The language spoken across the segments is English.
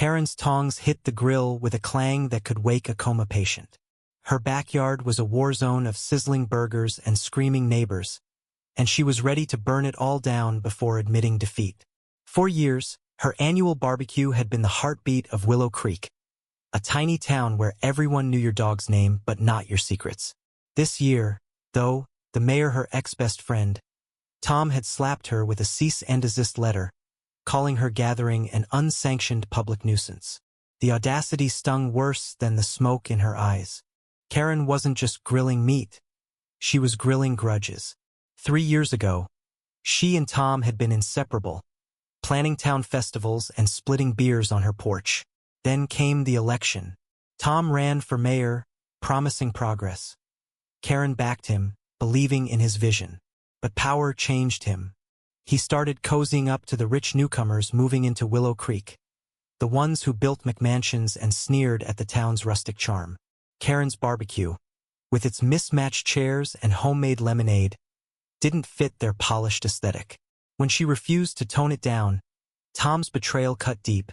Karen's tongs hit the grill with a clang that could wake a coma patient. Her backyard was a war zone of sizzling burgers and screaming neighbors, and she was ready to burn it all down before admitting defeat. For years, her annual barbecue had been the heartbeat of Willow Creek, a tiny town where everyone knew your dog's name but not your secrets. This year, though, the mayor, her ex-best friend, Tom, had slapped her with a cease and desist letter, calling her gathering an unsanctioned public nuisance. The audacity stung worse than the smoke in her eyes. Karen wasn't just grilling meat. She was grilling grudges. 3 years ago, she and Tom had been inseparable, planning town festivals and splitting beers on her porch. Then came the election. Tom ran for mayor, promising progress. Karen backed him, believing in his vision. But power changed him. He started cozying up to the rich newcomers moving into Willow Creek, the ones who built McMansions and sneered at the town's rustic charm. Karen's barbecue, with its mismatched chairs and homemade lemonade, didn't fit their polished aesthetic. When she refused to tone it down, Tom's betrayal cut deep.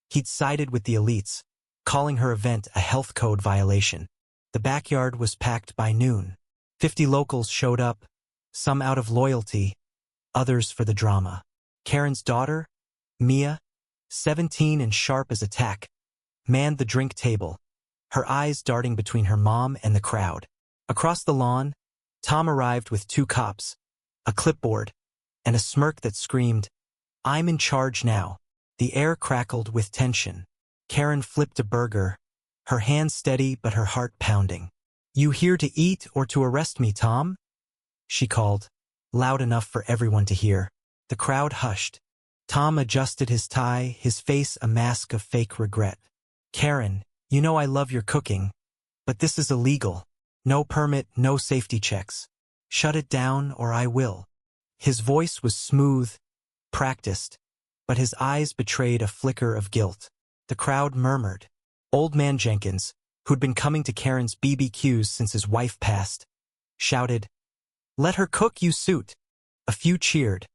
He'd sided with the elites, calling her event a health code violation. The backyard was packed by noon. 50 locals showed up, some out of loyalty, others for the drama. Karen's daughter, Mia, 17 and sharp as a tack, manned the drink table, her eyes darting between her mom and the crowd. Across the lawn, Tom arrived with 2 cops, a clipboard, and a smirk that screamed, "I'm in charge now." The air crackled with tension. Karen flipped a burger, her hand steady but her heart pounding. "You here to eat or to arrest me, Tom?" she called, loud enough for everyone to hear. The crowd hushed. Tom adjusted his tie, his face a mask of fake regret. "Karen, you know I love your cooking, but this is illegal. No permit, no safety checks. Shut it down or I will." His voice was smooth, practiced, but his eyes betrayed a flicker of guilt. The crowd murmured. Old man Jenkins, who'd been coming to Karen's BBQs since his wife passed, shouted, "Let her cook, you suit." A few cheered.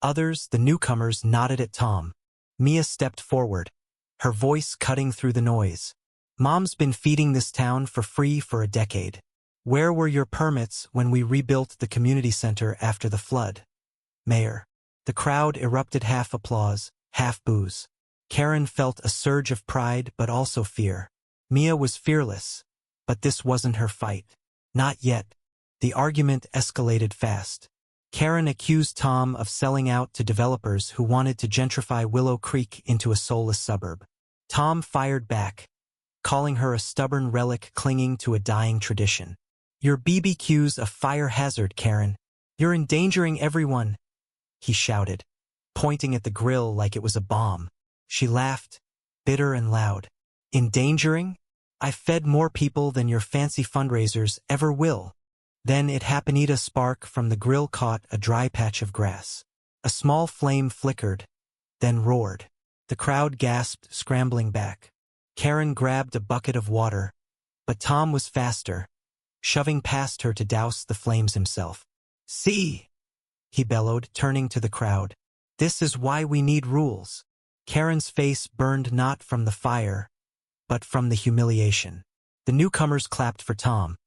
Others, the newcomers, nodded at Tom. Mia stepped forward, her voice cutting through the noise. "Mom's been feeding this town for free for a decade. Where were your permits when we rebuilt the community center after the flood, Mayor?" The crowd erupted, half applause, half boos. Karen felt a surge of pride but also fear. Mia was fearless, but this wasn't her fight. Not yet. The argument escalated fast. Karen accused Tom of selling out to developers who wanted to gentrify Willow Creek into a soulless suburb. Tom fired back, calling her a stubborn relic clinging to a dying tradition. "Your BBQ's a fire hazard, Karen. You're endangering everyone," he shouted, pointing at the grill like it was a bomb. She laughed, bitter and loud. "Endangering? I fed more people than your fancy fundraisers ever will." Then it happened. A spark from the grill caught a dry patch of grass. A small flame flickered, then roared. The crowd gasped, scrambling back. Karen grabbed a bucket of water, but Tom was faster, shoving past her to douse the flames himself. "See," he bellowed, turning to the crowd. "This is why we need rules." Karen's face burned not from the fire, but from the humiliation. The newcomers clapped for Tom.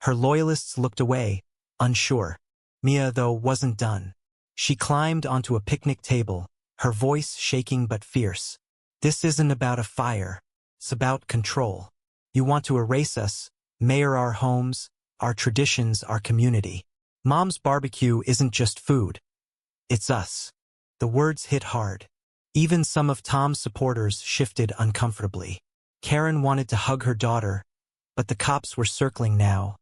Her loyalists looked away, unsure. Mia, though, wasn't done. She climbed onto a picnic table, her voice shaking but fierce. "This isn't about a fire. It's about control. You want to erase us, Mayor, our homes, our traditions, our community. Mom's barbecue isn't just food. It's us." The words hit hard. Even some of Tom's supporters shifted uncomfortably. Karen wanted to hug her daughter, but the cops were circling now,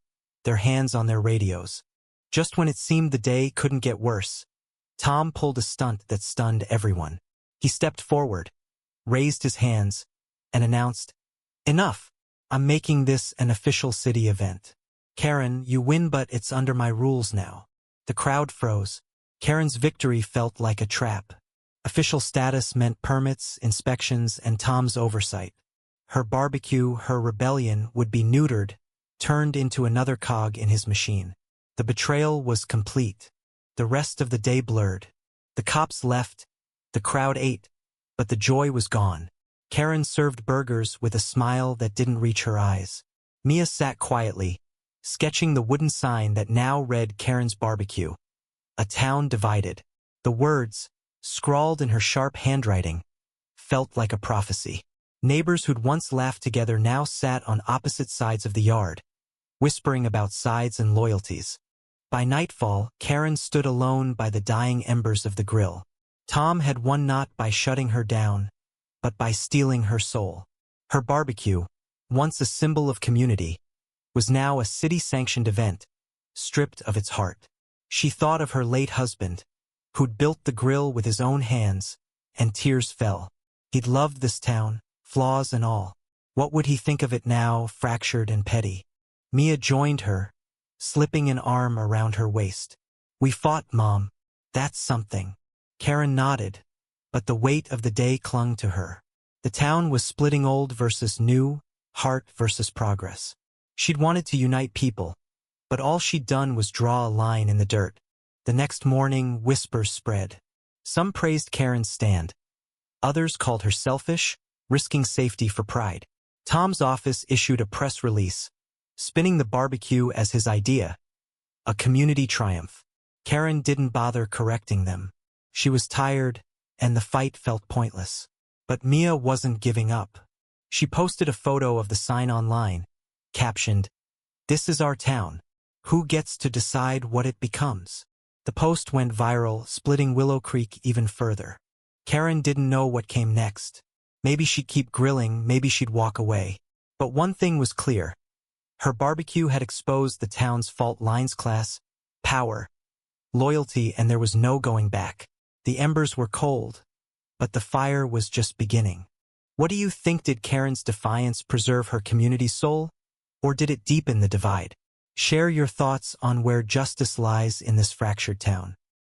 their hands on their radios. Just when it seemed the day couldn't get worse, Tom pulled a stunt that stunned everyone. He stepped forward, raised his hands, and announced, "Enough! I'm making this an official city event. Karen, you win, but it's under my rules now." The crowd froze. Karen's victory felt like a trap. Official status meant permits, inspections, and Tom's oversight. Her barbecue, her rebellion, would be neutered, turned into another cog in his machine. The betrayal was complete. The rest of the day blurred. The cops left, the crowd ate, but the joy was gone. Karen served burgers with a smile that didn't reach her eyes. Mia sat quietly, sketching the wooden sign that now read Karen's BBQ. A town divided. The words, scrawled in her sharp handwriting, felt like a prophecy. Neighbors who'd once laughed together now sat on opposite sides of the yard, whispering about sides and loyalties. By nightfall, Karen stood alone by the dying embers of the grill. Tom had won not by shutting her down, but by stealing her soul. Her barbecue, once a symbol of community, was now a city-sanctioned event, stripped of its heart. She thought of her late husband, who'd built the grill with his own hands, and tears fell. He'd loved this town, flaws and all. What would he think of it now, fractured and petty? Mia joined her, slipping an arm around her waist. "We fought, Mom. That's something." Karen nodded, but the weight of the day clung to her. The town was splitting old versus new, heart versus progress. She'd wanted to unite people, but all she'd done was draw a line in the dirt. The next morning, whispers spread. Some praised Karen's stand. Others called her selfish, risking safety for pride. Tom's office issued a press release, spinning the barbecue as his idea, a community triumph. Karen didn't bother correcting them. She was tired, and the fight felt pointless. But Mia wasn't giving up. She posted a photo of the sign online, captioned, "This is our town. Who gets to decide what it becomes?" The post went viral, splitting Willow Creek even further. Karen didn't know what came next. Maybe she'd keep grilling, maybe she'd walk away. But one thing was clear. Her barbecue had exposed the town's fault lines: class, power, loyalty, and there was no going back. The embers were cold, but the fire was just beginning. What do you think? Did Karen's defiance preserve her community's soul, or did it deepen the divide? Share your thoughts on where justice lies in this fractured town.